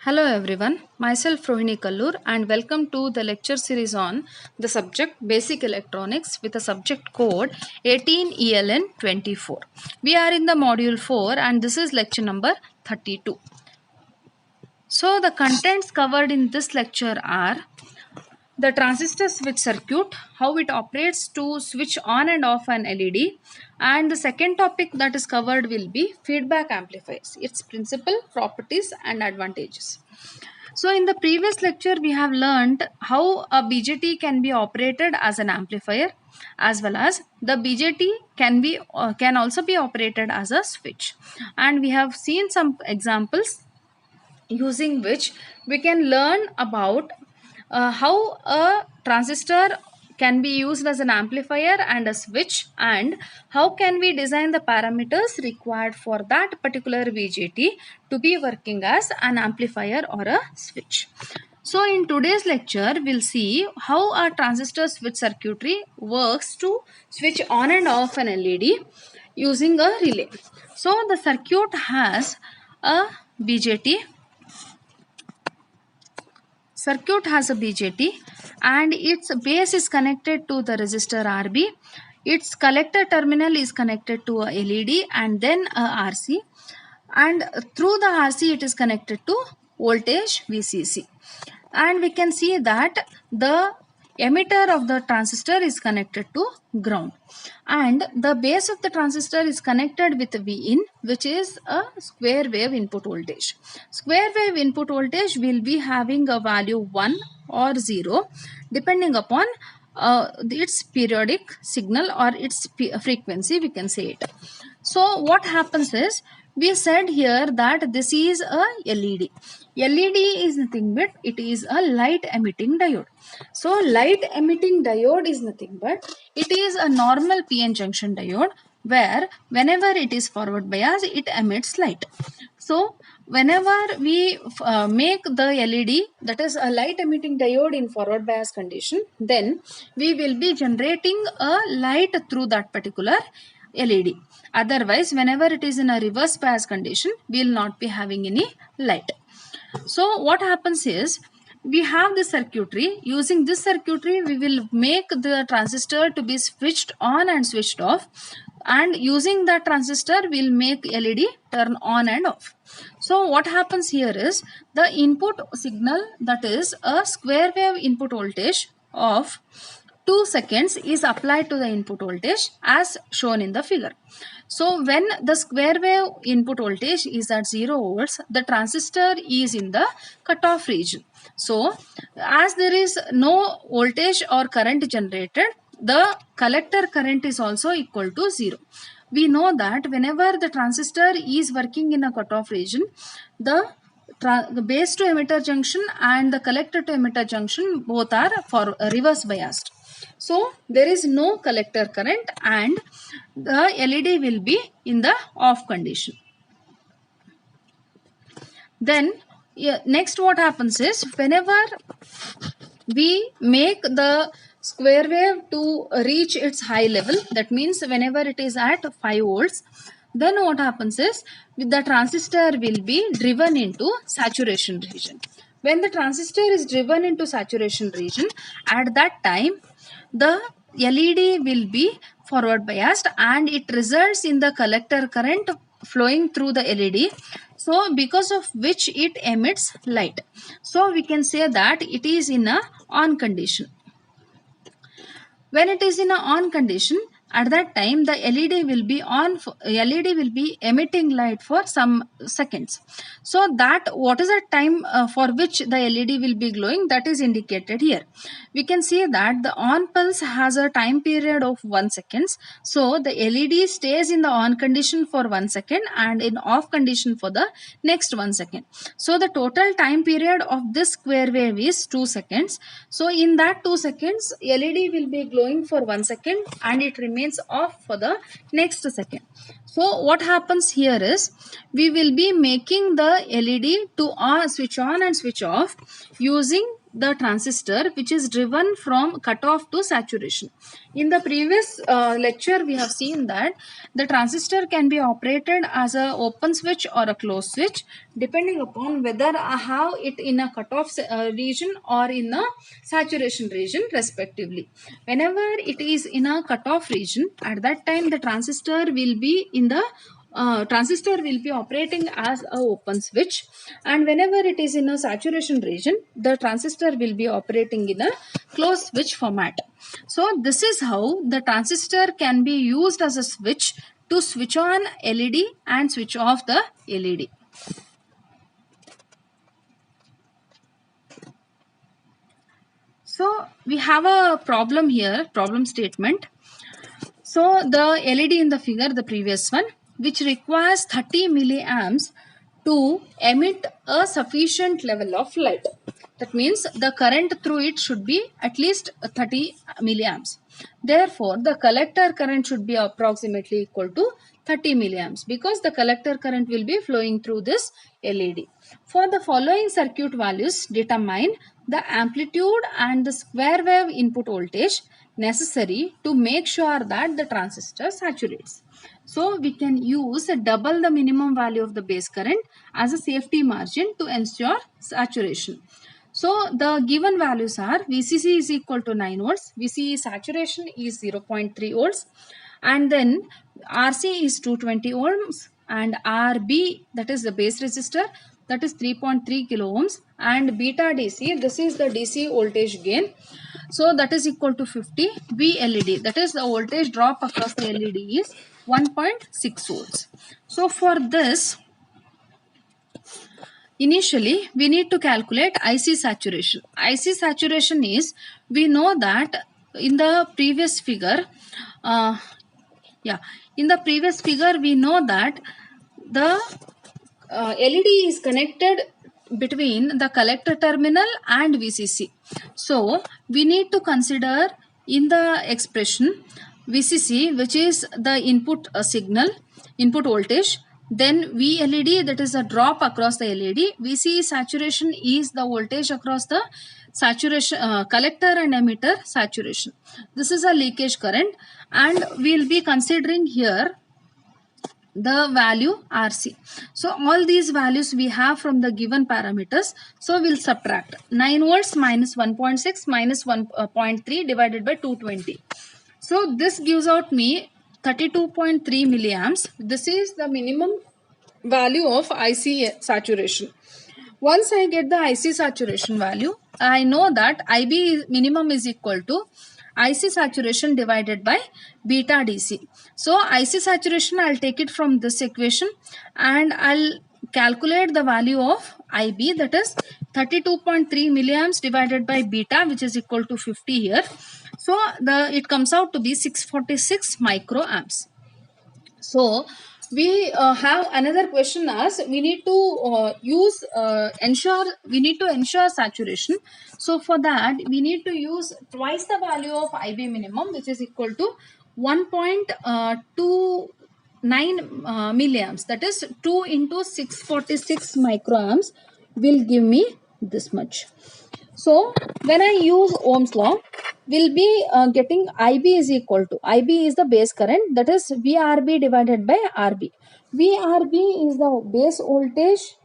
Hello everyone, myself Rohini Kallur and welcome to the lecture series on the subject Basic Electronics with a subject code 18ELN24. We are in the module 4 and this is lecture number 32. So the contents covered in this lecture are the transistor switch circuit, how it operates to switch on and off an LED, and the second topic that is covered will be feedback amplifiers, its principle, properties and advantages. So in the previous lecture we have learned how a BJT can be operated as an amplifier, as well as the BJT can also be operated as a switch, and we have seen some examples using which we can learn about how a transistor can be used as an amplifier and a switch, and how can we design the parameters required for that particular BJT to be working as an amplifier or a switch. So in today's lecture we'll see how a transistor switch circuitry works to switch on and off an LED using a relay. So the circuit has a BJT. Circuit has a BJT and its base is connected to the resistor RB. Its collector terminal is connected to a LED and then a RC, and through the RC it is connected to voltage VCC. And we can see that the emitter of the transistor is connected to ground, and the base of the transistor is connected with Vin, which is a square wave input voltage. Square wave input voltage will be having a value 1 or 0 depending upon its periodic signal or its frequency, we can say it. So what happens is, we said here that this is a LED. LED is nothing but it is a light emitting diode. So light emitting diode is nothing but it is a normal PN junction diode where whenever it is forward bias it emits light. So whenever we make the LED, that is a light emitting diode, in forward bias condition, then we will be generating a light through that particular LED. Otherwise, whenever it is in a reverse bias condition, we will not be having any light. So what happens is, we have this circuitry. Using this circuitry, we will make the transistor to be switched on and switched off, and using that transistor we will make LED turn on and off. So what happens here is, the input signal, that is a square wave input voltage of 2 seconds, is applied to the input voltage as shown in the figure. So when the square wave input voltage is at 0 volts, the transistor is in the cutoff region. So as there is no voltage or current generated, the collector current is also equal to 0. We know that whenever the transistor is working in a cutoff region, the base to emitter junction and the collector to emitter junction both are for reverse biased. So there is no collector current and the LED will be in the off condition. Then next what happens is, whenever we make the square wave to reach its high level, that means whenever it is at 5 volts, then what happens is, the transistor will be driven into saturation region. When the transistor is driven into saturation region, at that time the LED will be forward biased and it results in the collector current flowing through the LED, so because of which it emits light. So we can say that it is in a on condition. When it is in a on condition, at that time the LED will be on, LED will be emitting light for some seconds. So that what is the time for which the LED will be glowing, that is indicated here. We can see that the on pulse has a time period of 1 second. So the LED stays in the on condition for 1 second and in off condition for the next 1 second. So the total time period of this square wave is 2 seconds. So in that 2 seconds, LED will be glowing for 1 second and it remains off for the next second. So what happens here is, we will be making the LED to switch on and switch off using the transistor which is driven from cutoff to saturation. In the previous lecture, we have seen that the transistor can be operated as a open switch or a closed switch depending upon whether I have it in a cutoff region or in a saturation region respectively. Whenever it is in a cutoff region, at that time the transistor will be in the operating as a open switch, and whenever it is in a saturation region, the transistor will be operating in a closed switch format. So this is how the transistor can be used as a switch to switch on LED and switch off the LED. So we have a problem here, problem statement. So the LED in the figure, the previous one, which requires 30 milliamps to emit a sufficient level of light. That means the current through it should be at least 30 milliamps. Therefore, the collector current should be approximately equal to 30 milliamps because the collector current will be flowing through this LED. For the following circuit values, determine the amplitude and the square wave input voltage necessary to make sure that the transistor saturates. So we can use double the minimum value of the base current as a safety margin to ensure saturation. So the given values are VCC is equal to 9 volts, VCE saturation is 0.3 volts, and then RC is 220 ohms, and RB, that is the base resistor, that is 3.3 kilo ohms, and beta DC, this is the DC voltage gain, so that is equal to 50. VLED, that is the voltage drop across the LED, is 1.6 volts. So for this, initially we need to calculate IC saturation. IC saturation is, we know that in the previous figure, in the previous figure we know that the LED is connected between the collector terminal and VCC. So we need to consider in the expression VCC, which is the input signal, input voltage, then VLED, that is a drop across the LED. VCE saturation is the voltage across the saturation collector and emitter saturation. This is a leakage current, and we will be considering here the value RC. So all these values we have from the given parameters. So we'll subtract 9 volts minus 1.6 minus 1.3 divided by 220. So this gives out me 32.3 milliamps. This is the minimum value of IC saturation. Once I get the IC saturation value, I know that IB minimum is equal to IC saturation divided by beta DC. So IC saturation, I'll take it from this equation and I'll calculate the value of IB, that is 32.3 milliamps divided by beta, which is equal to 50 here. So it comes out to be 646 microamps. So we have another question as we need to ensure saturation. So for that we need to use twice the value of IB minimum, which is equal to 1.29 milliamps, that is 2 into 646 microamps will give me this much. So when I use Ohm's law, we'll be getting IB is equal to, IB is the base current, that is VRB divided by RB. VRB is the base voltage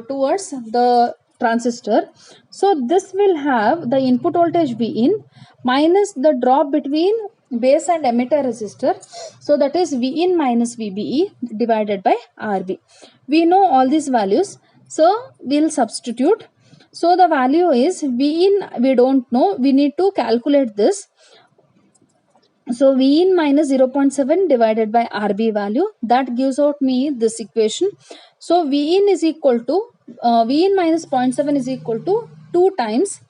towards the transistor. So this will have the input voltage Vin minus the drop between base and emitter resistor. So that is Vin minus VBE divided by RB. We know all these values. So we'll substitute. So the value is Vin, we don't know, we need to calculate this. So Vin minus 0.7 divided by RB value, that gives out me this equation. So Vin is equal to, Vin minus 0.7 is equal to 2 times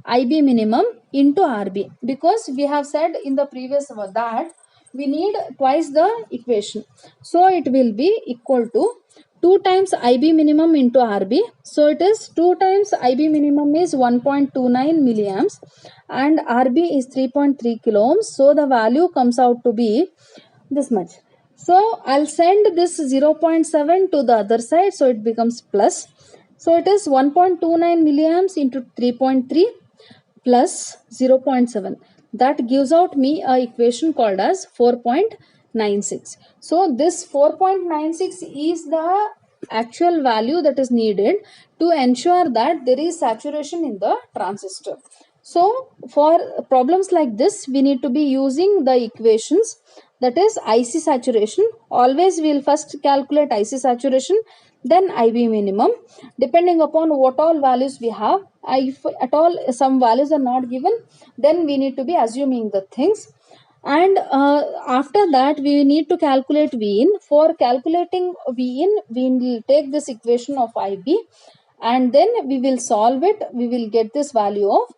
IB minimum into RB, because we have said in the previous that we need twice the equation. So it will be equal to 2 times IB minimum into RB. So it is 2 times IB minimum is 1.29 milliamps and RB is 3.3 kilo ohms. So the value comes out to be this much. So I'll send this 0.7 to the other side. So it becomes plus. So it is 1.29 milliamps into 3.3 plus 0.7. That gives out me a equation called as 4.96. So this 4.96 is the actual value that is needed to ensure that there is saturation in the transistor. So for problems like this, we need to be using the equations, that is IC saturation. Always we will first calculate IC saturation, then IB minimum, depending upon what all values we have. If at all some values are not given, then we need to be assuming the things. And after that we need to calculate V in. For calculating V in, we will take this equation of IB and then we will solve it. We will get this value of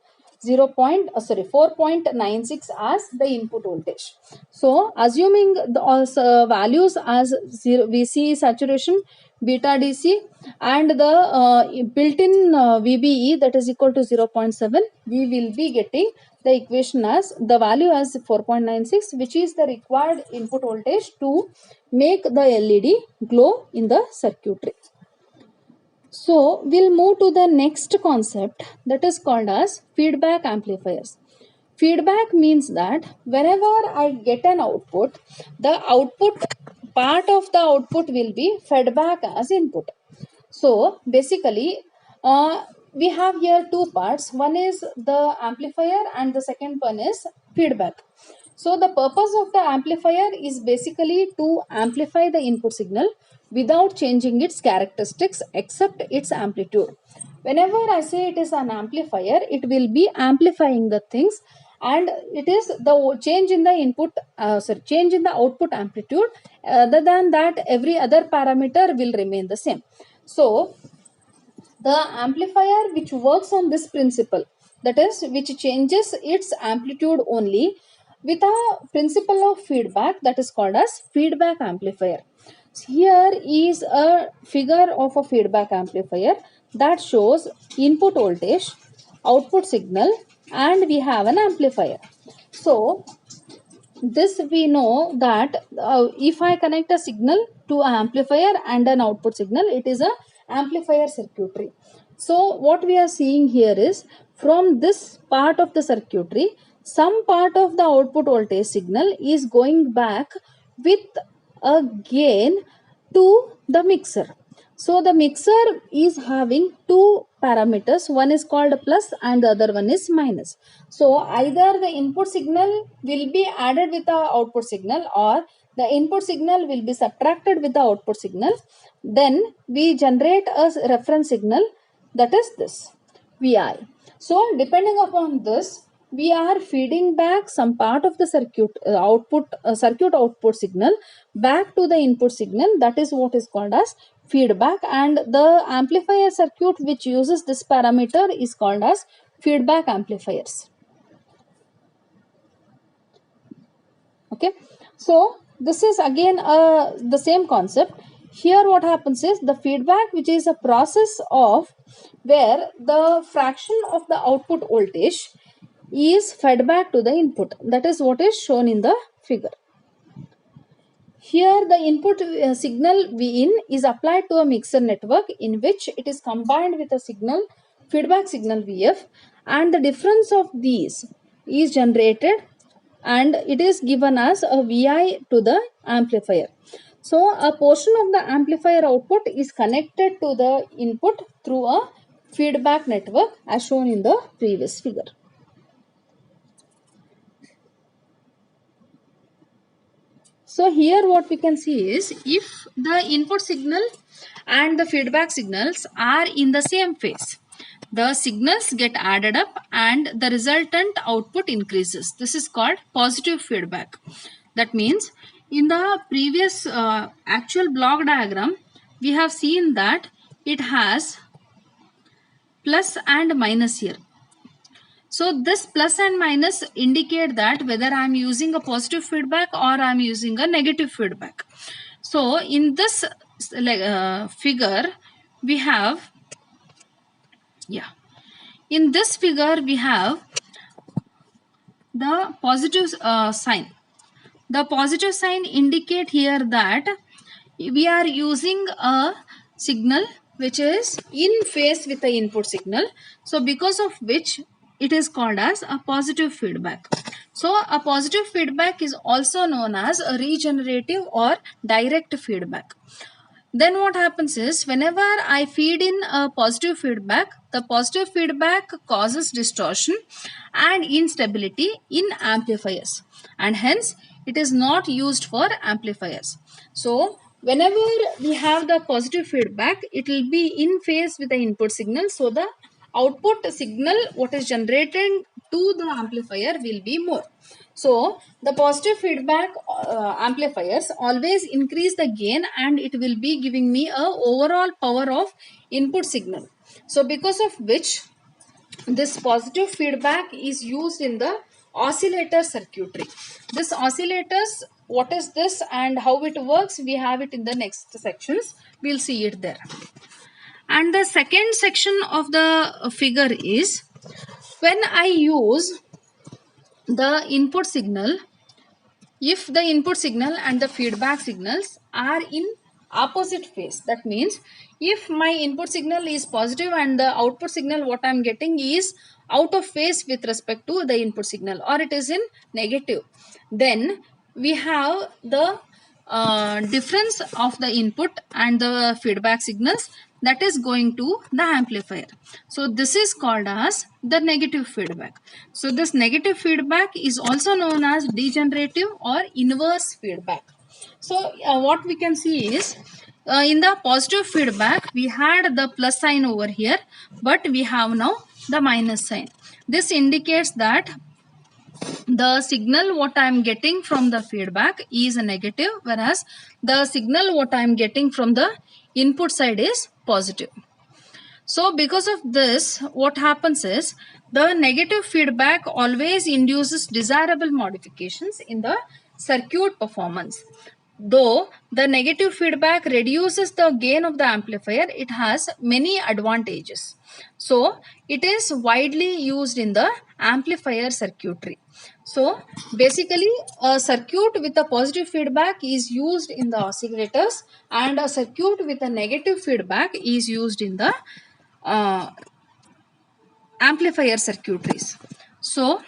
4.96 as the input voltage. So assuming the values as 0 VC saturation, beta DC, and the built-in VBE, that is equal to 0.7, we will be getting the equation as the value as 4.96, which is the required input voltage to make the LED glow in the circuitry. So we'll move to the next concept, that is called as feedback amplifiers. Feedback means that whenever I get an output, the output part of the output will be fed back as input. So basically we have here two parts. One is the amplifier and the second one is feedback. So the purpose of the amplifier is basically to amplify the input signal without changing its characteristics except its amplitude. Whenever I say it is an amplifier, it will be amplifying the things, and it is the change in the change in the output amplitude. Other than that, every other parameter will remain the same. So the amplifier which works on this principle, that is which changes its amplitude only with a principle of feedback, that is called as feedback amplifier. Here is a figure of a feedback amplifier that shows input voltage, output signal, and we have an amplifier. So this we know that if I connect a signal to an amplifier and an output signal, it is a amplifier circuitry. So what we are seeing here is, from this part of the circuitry, some part of the output voltage signal is going back with a gain to the mixer. So the mixer is having two parameters, one is called plus and the other one is minus. So either the input signal will be added with the output signal, or the input signal will be subtracted with the output signal. Then we generate a reference signal, that is this VI. So depending upon this, we are feeding back some part of the circuit output signal back to the input signal. That is what is called as feedback, and the amplifier circuit which uses this parameter is called as feedback amplifiers. Okay, so this is again the same concept. Here what happens is, the feedback, which is a process of where the fraction of the output voltage is fed back to the input. That is what is shown in the figure. Here the input signal V in is applied to a mixer network in which it is combined with a feedback signal Vf, and the difference of these is generated and it is given as a Vi to the amplifier. So a portion of the amplifier output is connected to the input through a feedback network as shown in the previous figure. So here what we can see is, if the input signal and the feedback signals are in the same phase, the signals get added up and the resultant output increases. This is called positive feedback. That means in the previous actual block diagram, we have seen that it has plus and minus here. So this plus and minus indicate that whether I am using a positive feedback or I am using a negative feedback. So in this figure we have, in this figure we have the positive sign. The positive sign indicate here that we are using a signal which is in phase with the input signal. So because of which it is called as a positive feedback. So a positive feedback is also known as a regenerative or direct feedback. Then what happens is, whenever I feed in a positive feedback, the positive feedback causes distortion and instability in amplifiers, and hence it is not used for amplifiers. So whenever we have the positive feedback, it will be in phase with the input signal, so the output signal what is generated to the amplifier will be more. So the positive feedback amplifiers always increase the gain, and it will be giving me a overall power of input signal. So because of which this positive feedback is used in the oscillator circuitry. This oscillators, what is this and how it works, we have it in the next sections. We'll see it there. And the second section of the figure is, when I use the input signal, if the input signal and the feedback signals are in opposite phase, that means if my input signal is positive and the output signal what I am getting is out of phase with respect to the input signal, or it is in negative, then we have the difference of the input and the feedback signals that is going to the amplifier. So this is called as the negative feedback. So this negative feedback is also known as degenerative or inverse feedback. So what we can see is, in the positive feedback we had the plus sign over here, but we have now the minus sign. This indicates that the signal what I am getting from the feedback is a negative, whereas the signal what I am getting from the input side is positive. So because of this, what happens is, the negative feedback always induces desirable modifications in the circuit performance. Though the negative feedback reduces the gain of the amplifier, it has many advantages. So it is widely used in the amplifier circuitry. So basically a circuit with a positive feedback is used in the oscillators, and a circuit with a negative feedback is used in the amplifier circuitries. So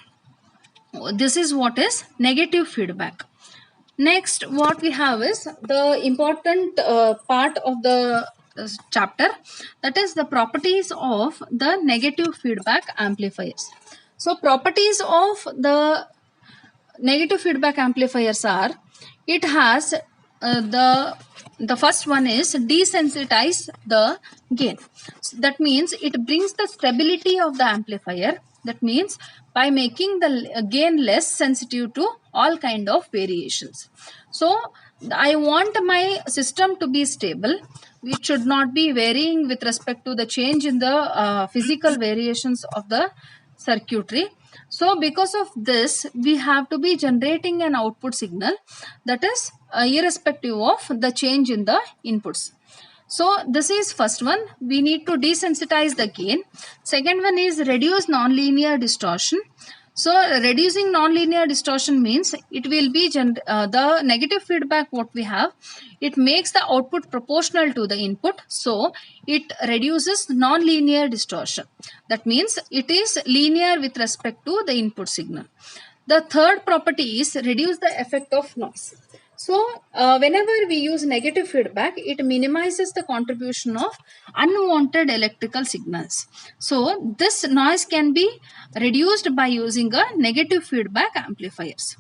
this is what is negative feedback. Next, what we have is the important part of the chapter, that is the properties of the negative feedback amplifiers. So properties of the negative feedback amplifiers are, it has the first one is desensitize the gain. That means it brings the stability of the amplifier. That means by making the gain less sensitive to all kind of variations. So I want my system to be stable. It should not be varying with respect to the change in the physical variations of the circuitry. So because of this, we have to be generating an output signal that is irrespective of the change in the inputs. So this is first one, we need to desensitize the gain. Second one is reduce nonlinear distortion. So reducing nonlinear distortion means it will be the negative feedback what we have, it makes the output proportional to the input. So it reduces nonlinear distortion. That means it is linear with respect to the input signal. The third property is reduce the effect of noise. So whenever we use negative feedback, it minimizes the contribution of unwanted electrical signals. So this noise can be reduced by using a negative feedback amplifiers.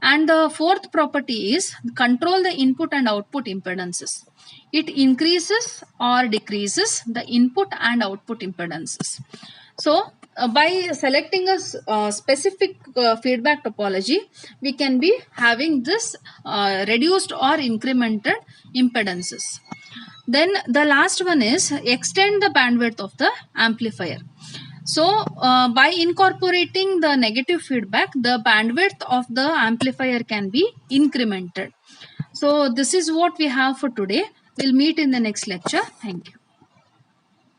And the fourth property is control the input and output impedances. It increases or decreases the input and output impedances. So by selecting a specific feedback topology, we can be having this reduced or incremented impedances. Then the last one is extend the bandwidth of the amplifier. So by incorporating the negative feedback, the bandwidth of the amplifier can be incremented. So this is what we have for today. We'll meet in the next lecture. Thank you.